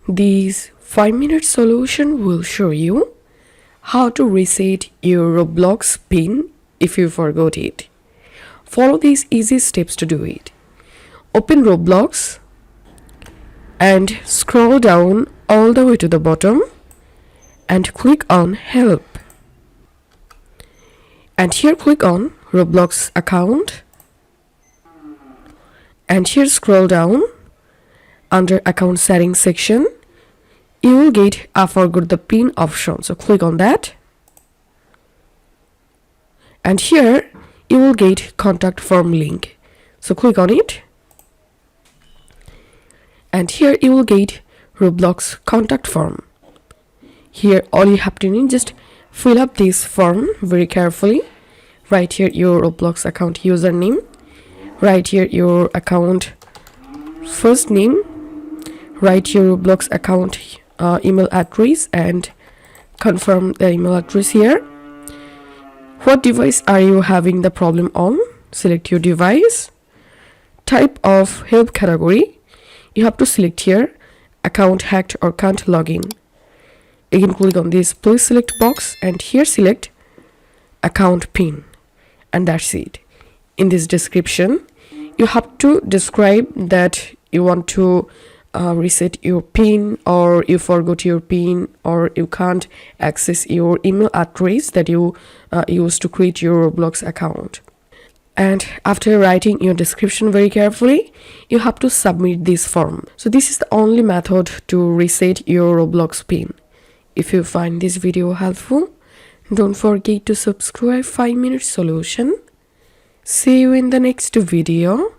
This 5-minute solution will show you how to reset your Roblox pin if you forgot it. Follow these easy steps to do it. Open Roblox and scroll down all the way to the bottom and click on Help. And here click on Roblox account. And here scroll down under account settings section. You will get a forgot the pin option. So click on that. And here you will get contact form link. So click on it. And here you will get Roblox contact form. Here all you have to do is just fill up this form very carefully. Write here your Roblox account username. Write here your account first name. Write your Roblox account email address and confirm the email address here. What device are you having the problem on? Select your device. Type of help category. You have to select here account hacked or can't log in. Again click on this please select box and here select account pin, and that's it. In this description you have to describe that you want to reset your pin, or you forgot your pin, or you can't access your email address that you used to create your Roblox account. And after writing your description very carefully, you have to submit this form. So this is the only method to reset your Roblox pin. If you find this video helpful, don't forget to subscribe 5-minute solution. See you in the next video.